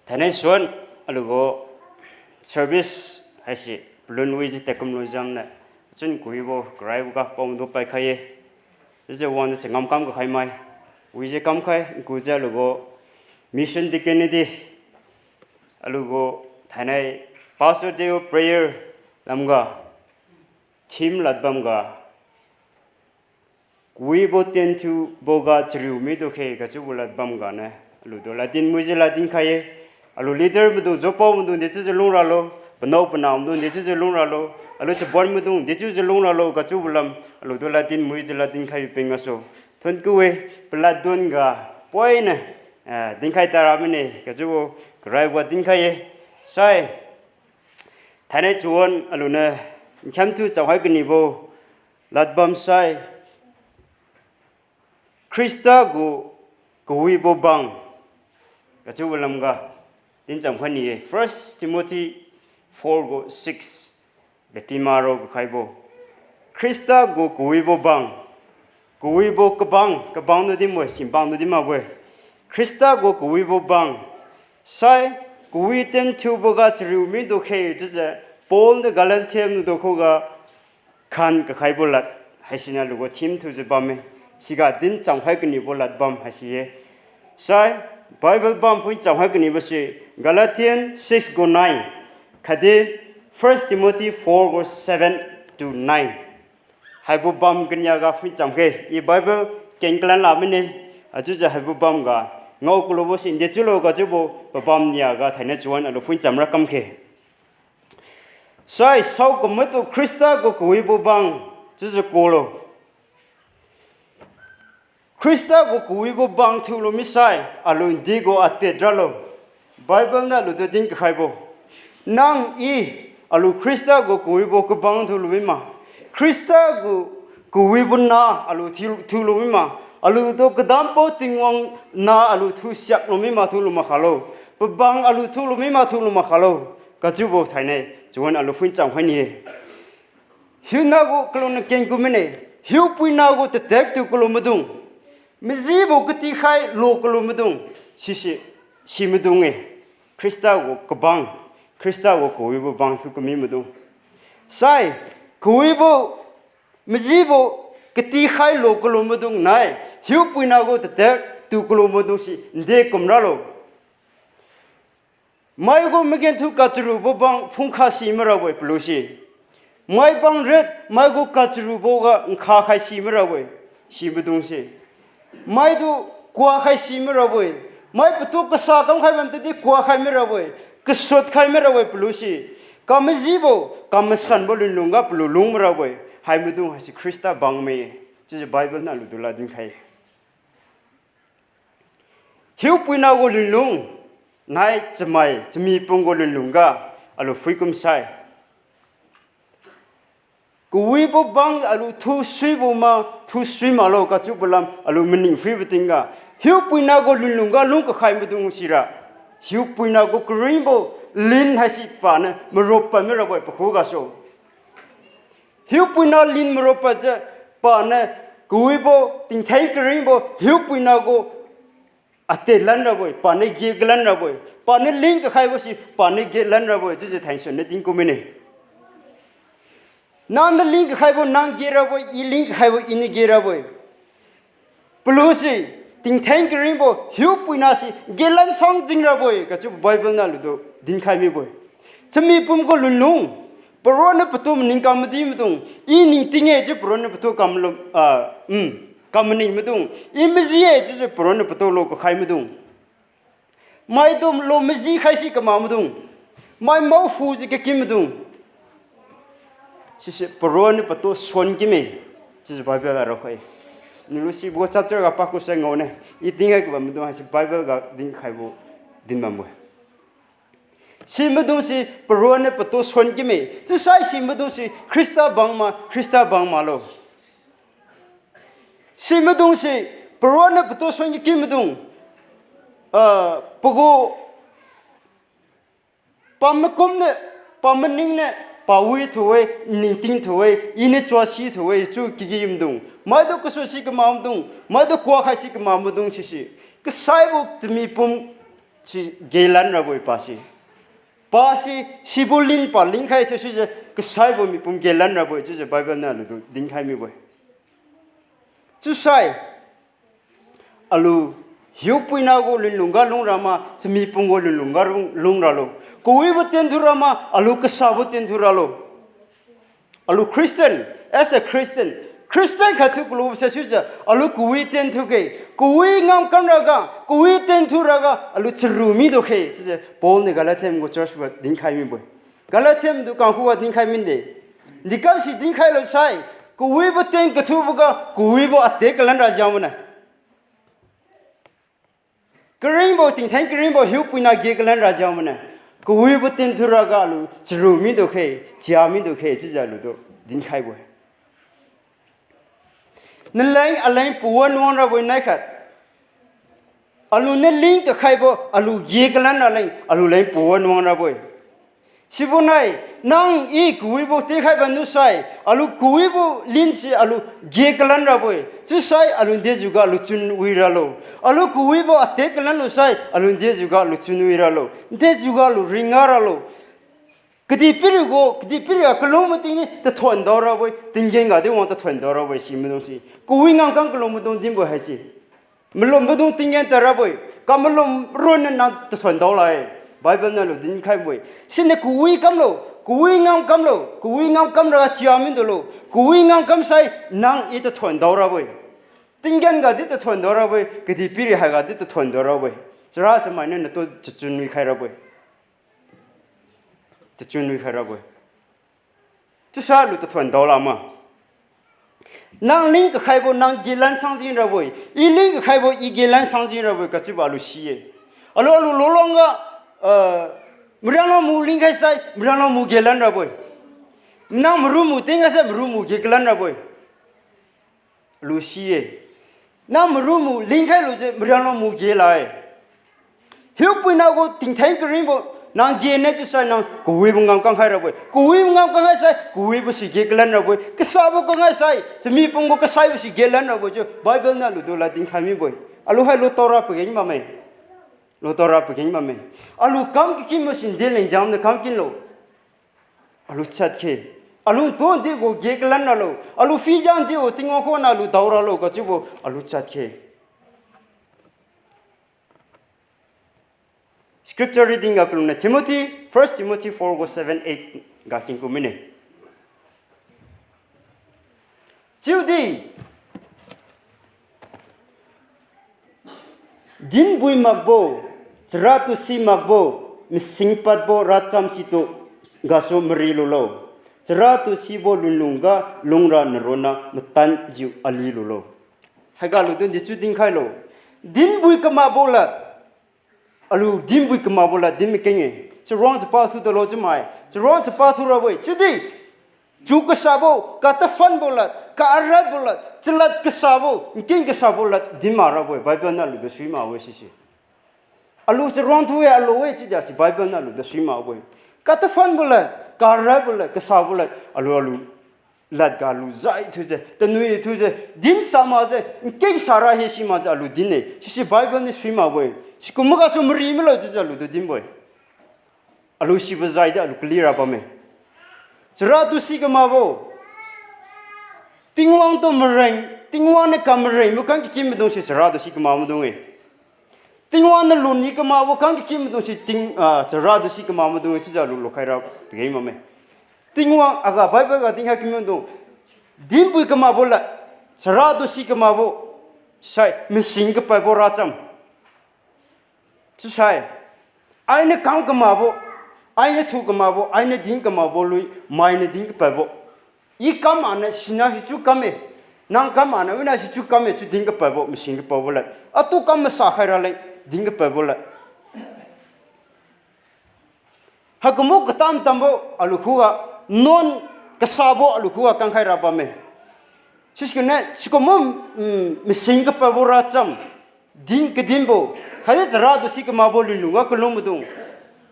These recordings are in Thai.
ท่านในส่วนลูกเซอร์วิสให้สิปลุนวิจิตรกำลังจำเนี่ยจนกุยบ่กลายบุกปมดูไปใครจะวันจะงำคำกับใครไหมวิจิตรคำใครกูจะลูกมิชชั่นดิกันนี่ดิลูกท่านใน Pastor Deo prayer ลำกาทีมลัดบัมกากุยบ่เต็นทูบ่กาจริวไม่ดูแค่ก็จะบุลัดบัมกาเนี่ยลูกตัวลาดินมุจิลาดินใครลูกลีดเดอร์มาดูจบปมาดูเดี๋ยวจะลงราโลปนเอาปนามดูเดี๋ยวจะลงราโลลูกจะบอลมาดูเดี๋ยวจะลงราโลก็จะบุลัมลูกตัวลาดินมุจิลาดินใครเป็นก็สู้ทนกุยปลาดุนกาป่วยเนี่ยดินใครตารามิเนี่ยก็จะบุกลายว่าดินใครใช่ท่านในชวนลูกเนี่ยเข้มทุจะให้กันนี่บ่ลัดบัมใช่คริสต์กูวิบบังก็จะบุลัมกาดินจำคนนี้ First Timothy 4:6 เด็กที่มาโรกใครบ่คริสต์กูวิบบังกูวิบกบังนู่นดิมั้ยสิบังนู่นดิมาเว้ยคริสต์กูวิบบังใช่กูวิเต็นทูบกาจริวมีดูแค่จะปอลเดกาลันเทียมดูเขาก็ขันกับใครบ่ลัดให้สินะลูกทีมทูจะบัมสิกาดินจำให้กันนี่บ่ลัดบัมให้สิใช่ Bible บัมฟุ้งจำให้กันนี่บ่สิ Galatians 6:9 คดี First Timothy 4:7-9 ให้บุบัมกันยากาฟุ้งจำให้อี Bible เก่งกลั่นลามินี่อาจจะให้บุบัมกาเงากุลบุสินเดจุโลก็จะบุบัมยากาไทยในจวนอลูฟุ้งจำรักคำให้ใช่สาวก็ไม่ตัวคริสต์ก็คุยบุบังจะโกโลคริสต์ก็คุยบุบังทุลุมิใช่อาลุนดีก็อัตเตดรัลโลไบเบิลน่ะลุดดิ้งใครบ่นั่งอีอาลุคริสต์ก็คุยบุกบังทุลุมิมาคริสต์ก็คุยบุน่าอาลุทุลุมิมาอาลุตัวกระดามโปติงวังน่าอาลุทุสักลุมิมาทุลุมาขลบุบังอาลุทุลุมิมาทุลุมาขลก็จูบไทยเนี่ยจวนอาลุฟุ้งจำให้นี่หิวนากูกลุ่นเก่งกูไม่เนี่ยหิวปุยนากูแต่เด็กตัวกลุ่มมาดุงมิจีบุกตีไข่โลกลุ่มมาดุงชิมาดุงเองคริสต์กูกบังคริสต์กูกุยบุบังทุกมีมาดุงใช่กุยบุมิจีบุกตีไข่โลกลุ่มมาดุงไหนหิวปุยนากูแต่เด็กตัวกลุ่มมาดุงสิเด็กกุมราโลไม่ก็ไม่เกินทุกกัจจุบุบังพุ่งข้าสีมราเวปลุสีไม่บังเร็ดไม่ก็กัจจุบุกข้าข้าสีมราเวสีมดุงสีไม่ดูกว่าข้าสีมราเวไม่ประตูกษากังข้ามันติดกว่าข้ามราเวกษดข้ามราเวปลุสีกามจีโบกามสันบลินลุงกับลุลุงมราเวให้มดุงให้สิคริสต์บังเมย์จะไบเบิลน่ะลุดุลาดินใครหิวปุยนาโกลุลุงนายจะไม่จะมีปุ่งกลุนลุงกาอาลูฟิกุมไซกูวิบบังอาลูทุสุยบุมาโลกาจุบลัมอาลูมินิฟิบติงกาหิวปุยนากลุนลุงกาลุงก็ใครไม่ต้องสิระหิวปุยนากกรีนโบลินให้สิปานมรบปะมรบไปคู่กาโซหิวปุยนาลินมรบปะจะปานกูวิบติงไทยกรีนโบหิวปุยนาโกอัตเตลันระบอยปานในเกลันระบอยปานในลิงก์ใครบ่สิปานในเกลันระบอยจะไทยส่วนในติงกูไม่เนี่ยนั่นลิงก์ใครบ่นั่งเกระบอยอีลิงก์ใครบ่อินเกระบอยปลุสิติงไทยกรีนบ่หิวปุยนาสิเกลันซองจิงระบอยก็จะไบเบิลน่ะลุดดินใครมีบ่จะมีปุ่มก็ลุนลุงปรวนประตูนิงกามดีมตุงอีนิงติงเอจะปรวนประตูกามลกำนิมดุงอิมซีเอจะปรนประตูโลกใครมดุงไม่ดุมโลมซีใครสิกมามดุงไม่มาฟูจิกกิมดุงสิปรนประตูสวนกิมจะไบเบิลอะไรนี่ลูซีบัวจับเจอกับปักกุศลเงาเนี่ยอีดิ้งไอ้กับมดุงให้สิไบเบิลกับดิ้งใครบุดิ้งมันบุสิมดุงสิปรนประตูสวนกิมจะใช่สิมดุงสิคริสต์บังมาโลสิมดุงสิปรวนประตูส่วนยิ่งกิมดุงปกูปามกุมเนี่ยปามนิ่งเนี่ยปาวิถวยนิ่งติ้งถวยอินจัวสีถวยจู่กิกิมดุงมาดูกสุสิกมามดุงมาดูกว่าใครสิกมามดุงสิก็ใส่บุกจะมีปุ่ม chi gelan ra boi pasi sibulin pa ling khai se su je ka sai bo mi pum gelan ra boi chu je bible na lu do ding khai mi boi chu sai alu hiu puina go lin lunga lung rama chmi pung go lin lunga lung ra lo koi bo ten thurama alu ka sa bo ten thuralo alu Christian as a Christian khatu kulu se su ja alu kui ten thu ke kui ngam kam raga kui ten thu raga alu chru mi do khe je Paul ne Galatem go church ba ding khai mi boy Galatem du ka hu ding khai min de nikam si ding khai lo sai kui bo ten ka thu ga kui bo ate kalan ra jamu na green bo ting thank green bo hu puina ge kalan ra jamu na kui bo ten thu raga alu chru mi do khe chia mi do khe je ja lu do ding khai boy nelain alain puan wan ra boi nai khat alu ne link ka khai bo alu ye kalan alain alu lain puan wan ra boi sibunai nang I kui bo te khai ban nu sai alu kui bo lin si alu ye kalan ra boi chu sai alu de juga lu chun wi ra lo alu kui bo ate kalan lu sai alu de juga lu chun wi ra lo de juga lu ringa ra lo kdi pirigo kalomati ni ta thon dora boy tingeng ga de won ta thon dora boy si mno si kuwi ngam kang kalomati dim bo ha si mlom bodong tingen ta ra boy kamlom ron na ta thon dola e bible na lo din khai boy sine kuwi ngam kam ra chiamin do lo kuwi ngam kam sai nang I ta thon dora boy tingen ga de ta thon dora boy kdi piri ha ga de ta thon dora boy sra sa mai na to chun ni khai ra boy chun wi khara boy chu sa lu ta thon dola ma nang ling ka khai bo nang gilan sang jin ra boy I ling ka khai bo I gilan sang jin ra boy ka chi ba lu si ye alo lo longa mrano mu ling khai sai mrano mu gilan ra boy nang mru mu tinga sa mru mu gilan ra boy lu si ye nang mru mu ling khai lu je mrano mu gilai hiu puina go ting thang green bo nang gene tu sai nang kui bungam kang khai ra boy kui bungam kang sai kui bu si gelan ra boy ka sa bu kang sai chmi pung bu ka sai bu si gelan ra boy jo bible na lu do la ding khami boy alu hai lo tora pe geng ma me alu kam ki kim sin de leng jam na kam kin lo alu chat ke alu do de go gelan na lo alu fi jang de o ting ko na lu daura lo ka chu bo alu chat ke Scripture reading ga kulna Timothy 1 Timothy 4 go 7 8 ga king ko mine Judi din bui magbo tratu si magbo mising patbo racham situ gaso mrilo lo tratu si bo lununga lungra narona mutan jiu ali lo hagalu dun jichu ding khai lo din bui kama bola alu dim bui kama bola dim kenge so wrong to pass through the lodge mai so wrong to pass through away chudi ju ka sabo ka ta fan bola ka arat bola chilat ka sabo king ka sabo la dim mara boy bible na lu de sui ma we si alu so wrong to we alu we chi da si bible na lu de sui ma boy ka ta fan bola ka arat bola ka sabo la alu lat ga lu zai thu je ta nui thu je din sama je king sara he si ma alu din ne si bible ni sui ma boy Sikumaga sumri melo jujalu do dimboy. Alu si bazaida alu clear apa me. Sera tu si kemabo. Tingwang to mereng, tingwang ne kamereng, bukan kikim dong si sera tu si kemabo dong e. Tingwang ne luni kemabo kan kikim dong si ting sera tu si kemabo dong e jujalu lokaira begini mame. Tingwang aga Bible ga tingha kim dong. Dimboy kemabo la sera tu si kemabo sai mising ke pabo racham. Susai, aine kam kamabo, aine thu kamabo, aine din kamabo lui, maine din kapabo. I kam ana sina hichu kame, nang kam ana wina hichu kame chu din kapabo, machine kapabo la. Atu kam sakhara le din kapabo la. Hakumu katam tambo alukhuga non kasabo alukhuga kang khai raba me. Siskene sikomu machine kapabo racham din kedimbo. Kaya zara do si kemabo lunga kelomudung.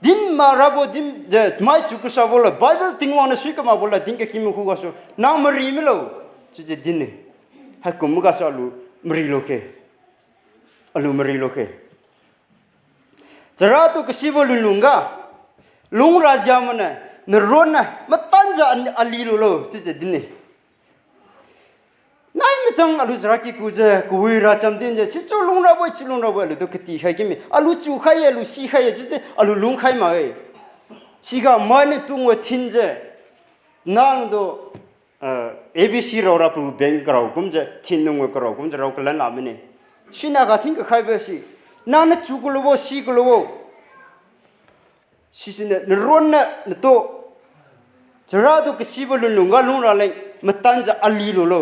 Din marabo din je mai cukup sabola Bible tingwa na si kemabo la din ke kimu kuga so na meri melo je din ne. Hakum muga salu meri loke. Alu meri loke. จะราตุกสิบลุงกาลุงราชามันนรนนะมาตั้งจะอันลีโลโลจะดินนี่นายไม่จังอลุสรักกูจะกูวิราจำดินจะชิจูลุงราบ่ชิลุงราบ่ลุตุกตีใครกิมอลุจูใครอลุสีใครจะอลุลุงใครมาสิกามันตุงวทินจะนั่งดูABC เรารับรู้แบงก์เราคุ้มจะทิ้งนุ่งเราคุ้มจะเรากลั่นลามินีชินาก็ทิ้งก็ใครไปสินั่นจูกุลโบสีกุลโบสิเนี่ยนรนเนี่ยตัวจะราดูกสิบลุงกาลุงราเลยมาตั้งจะอัลลีโลโล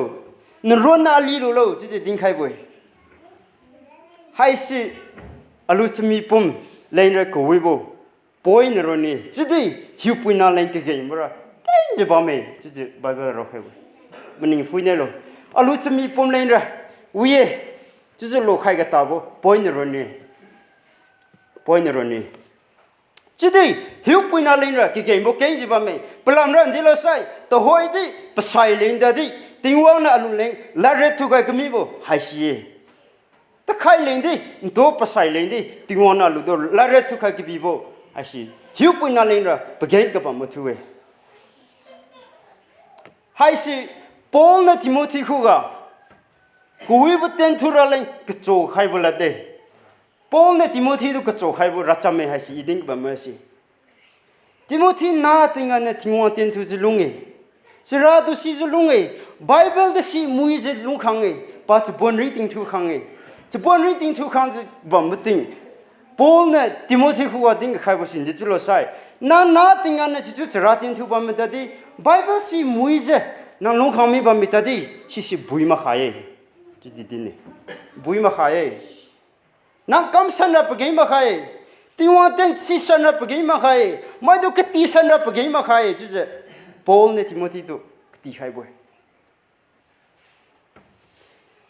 นรนอัลลีโลโลจะดิ้งใครไปให้สิอลุจะมีปุ่มเลนเรกวิโบปอยนรนี่จะได้หิวปุยนาเลนก็เก่งมั้งจะบ้าไหมจะไบเบิลเราให้มันนิ่งฟุ้ยเนี่ยหรออลุจะมีปุ่มเลนเรวิเอจะโลกใครก็ตาบ่ปอยนรนี่จะได้หิวปุยนาเลนเรก็เก่งบ่เก่งจะบ้าไหมพลังรันเดลใส่ตัวหอยดิภาษาเลนเดดิติงวังน่ะอลุเลงลาเรทุกข์ก็มีบ่หายสิตะไคร้เลนดิตัวภาษาเลนดิติงวังน่ะอลุตัวลาเรทุกข์ก็มีบ่หายสิหิวปุยนาเลนเรบ่เก่งก็บ่มาทุเอให้สิปอลและทิโมธีคู่กันกูวิบุตรทุราเลงกระโจกให้บุลาเดปอลและทิโมธีดูกระโจกให้บุรัชไม่ให้สิอีดิ้งแบบไม่สิทิโมธีน่าติงานเนี่ยทิโมธีทุจิลุงเอสิราดูสิจิลุงเอไบเบิลเดสิมุยจิลุงขังเอปัจจุบันรีติงทุขังเอจะบันรีติงทุขังจะบ่มติงปอลเนี่ยทิโมธีคู่กันดิ้งให้บุสินดิจุลใส่น่าติงานเนี่ยจิจุราติงทุบ่มตัดดีไบเบิลสิมุยจินั่งลุงขังมีบ่มตัดดีสิบุยมาขายจะดินนี่บุยมาขายนั่งคำสัญญาปะเกยมาขายที่วันเต็งสิสัญญาปะเกยมาขายไม่ดูกตีสัญญาปะเกยมาขายจุดจะปอลเนี่ยทิโมธีดูกตีขายบ่อย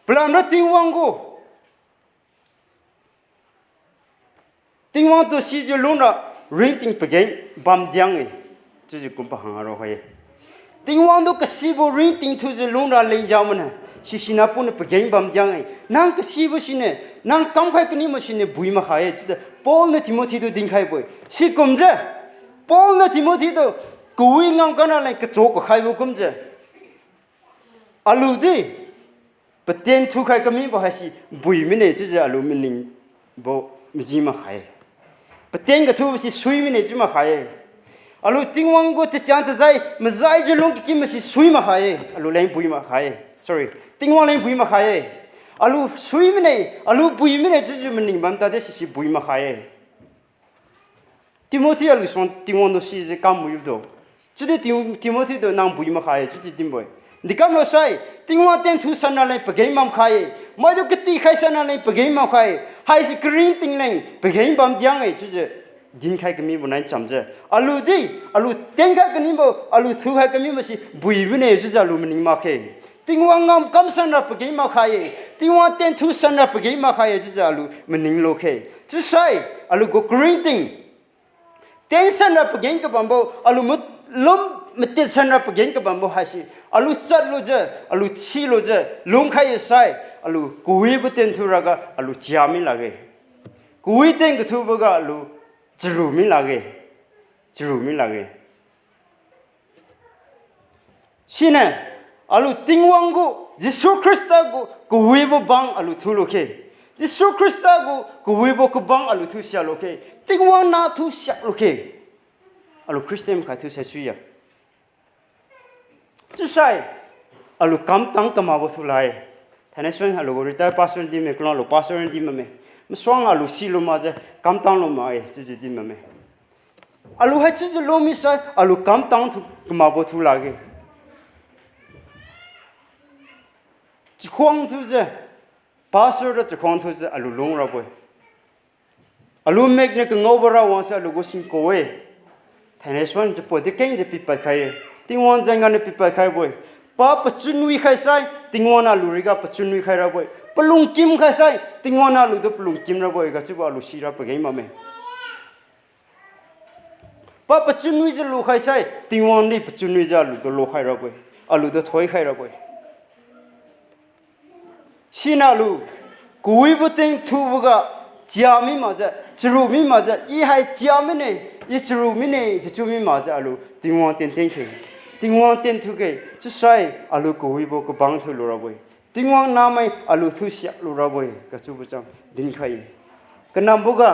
พลังรัตติวังกูติงวังตัวสิจะลุงละรีติงปะเกยบัมจังเอจุดจะกุมปะหางเราขายติงวังดูกสิบุรีติงทุจะลุงละเลยจามันนะสินาปุ่นปะเกยบัมจังเอนั่งกสิบุสิเนี่ยนั่งคำใครกันนี่มันสิเนี่ยบุยมาขายจุดจะปอลเนี่ยทิโมธีดูดิ้งขายบ่อยสิกุมจะปอลเนี่ยทิโมธีดูกูวิ่งงกันอะไรกระโจกขายบ่กุมจะอาลูดิปะเตียนทุกใครก็มีบ่ให้สิบุยมิเนี่ยจุดจะอาลูมินิงบ่มิจิมาขายปะเตียนก็ทุบสิสุยมิเนี่ยจิมาขายอาลูติงวังกูจะจันทร์ใจมาใจจะลงกินมาสิสุยมาขายอาลูเล่นบุยมาขาย sorry ติงวังเล่นบุยมาขายอาลูสุยมิเนี่ยอาลูบุยมิเนี่ยจุดจะมันนิ่งบันตาเดสิบุยมาขายทิโมธีอาลูส่วนติงวังดูสิจะกำมือดูจุดที่ทิโมธีดูนั่งบุยมาขายจุดที่ดิมบ่อยนี่กำลังใช้ติงวังเต็นทุสันอะไรปะเกยมัมขายไม่ดูกตีใครสันอะไรปะเกยมัมขายให้สิกรีนติงเล่งปะเกยมัมยังไงจุดจะดินใครก็มีบุญนั้นจำเจอาลูดิอาลูเต็งใครก็มีบ่อาลูทุกใครก็มีมันสิบุยวินเอจุดจะอาลูมันนิ่งมาแค่ติงวังงามคำสันรับปะเกยมัมขายติงวังเต็นทุสันรับปะเกยมัมขายจุดจะอาลูมันนิ่งโลเคจุดใช่อาลูก็กรีนติงเต็นสันรับปะเกยก็บัมบ่อาลูมุดล้มมันเต็นสันรับปะเกยก็บัมบ่ให้สิอาลูจัดโลเจอาลูชีโลเจลุงใครใส่อาลูกุยบุเต็นทุระก็อาลูจามิลาเกกุยเต็นก็ทุบก็อาลูจรูมิลาเกสินะอาลูติงวังกูยิสุคริสต์กูกุยบุบังอาลูทุโลเคยิสุคริสต์กูกุยบุกบังอาลูทุเสียโลเคติงวังน่าทุเสียโลเคอาลูคริสเตียนเขาทุเสียสุยาจุดใช่อาลูคำตั้งกมาบุตุไลท่านส่วนอาลูริตาร์พาสเซอร์ดีมั้ยคนอาลูพาสเซอร์ดีมั้ยมันส่วนอาลูซีโลมาจะคำตั้งโลมาจุดดีมั้ยอาลูให้จุดโลมิสัยอาลูคำตั้งทุกมาบุตุไลจะขวางทุจะพาสเซอร์จะขวางทุจะอาลูลงระเบิดอาลูเมกเนี่ยก็งอบราวันเสอาลูก็สิงโก้ท่านส่วนจะปวดเก่งจะปิดไปใครติงวันจังกันปิดไปใครบ่อยป้าปัจจุบันวิใครใส่ติงวันอาลูริกาปัจจุบันวิใครระบ่อยปลุงกิมใครใส่ติงวันอาลูตัวปลุงกิมระบ่อยก็จะว่าอาลูชีระไปไงมาเมป้าปัจจุบันวิจะลูใครใส่ติงวันนี่ปัจจุบันวิจะอาลูตัวลูใครระบ่อยอาลูตัวถอยใครระบ่อยชินาลูกุยบุติงทูบุกะจามิมาจะ จรูมิมาจะอีให้เจียมิเนี่ยอีจรูมิเนี่ยจะจูมิมาจะอาลูติงวางเต็นเต็นเขติงวางเต็นทุกเกจะใส่อาลูกูวิโบก็บังทุลุระบวยติงวางน้ำไม่อาลูทุเสียลุระบวยก็จูบุจังดินไข่กันน้ำบุกะ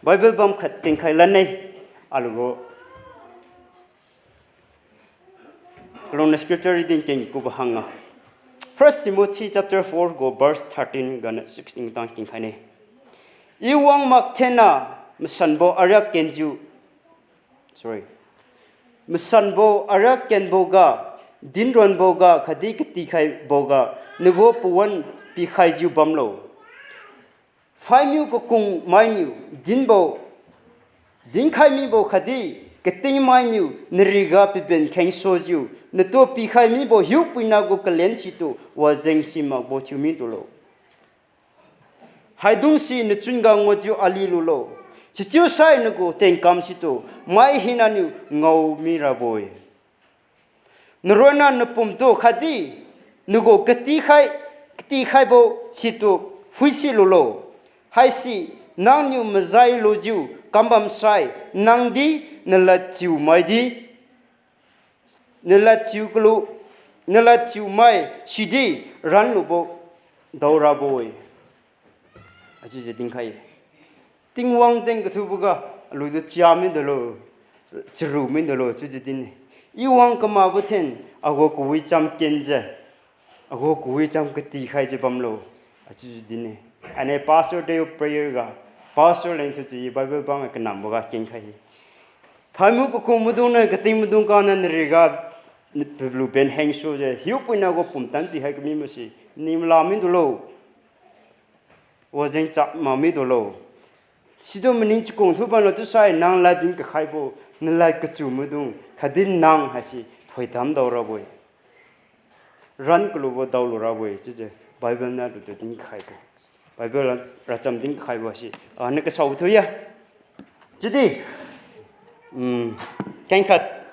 ไบเบิลบัมขัดติงไข่ลันเนี่ยอาลูก็ลงในสคริปเตอร์รีดิ้งเก่งกูบหังอ่ะ First Timothy chapter 4 go verse 13 gana 16 tang king khane iwang makthena msanbo arak kenju sorry msanbo arak ken boga dinron boga khadi kiti khai boga nugo puwan pi khai ju bamlo faimyu ko kung mainyu dinbo din khai mi bo khadi keting mainyu nriga pi ben kheng soju nato pi khai mi bo hu puina go kalen si tu wa jeng si ma bo chu mi tu lo haidung si ne chunga ngoju ali lu lo chichu sai ne go teng kam si tu mai hinanu ngau mi ra boy nrona ne pum to khadi nugo kati khai bo si tu fui si lu lo hai si nang nyu mazai lo ju kambam sai nang di nala chiu mai di nala chiu klu nala chiu mai sidi ran lu bo daura boy aji je ding khai ting wang teng ka thu buga lu de chia min de lo chru min de lo chu ji din I wang ka ma bu ten ago ku wi cham ken je ago ku wi cham ka ti khai je bam lo aji ji din ne ane pastor day of prayer ga pastor len chu ji bible bang ka nam buga ken khai Phamu ko kumudung na kating mudung ka na niriga lu ben heng so je hiu puina go pumtan pi hai kami masi nim la min dulo wajeng chap ma mi dulo sido menin chukong thu ban lo tu sai nang la din ka khai bo na la ka chu mudung khadin nang ha si thoi dam daw ra boy ran klu bo daw lo ra boy je bible na du din khai bo bible ra cham din khai bo si ne ka sau thu ya jidi canh khật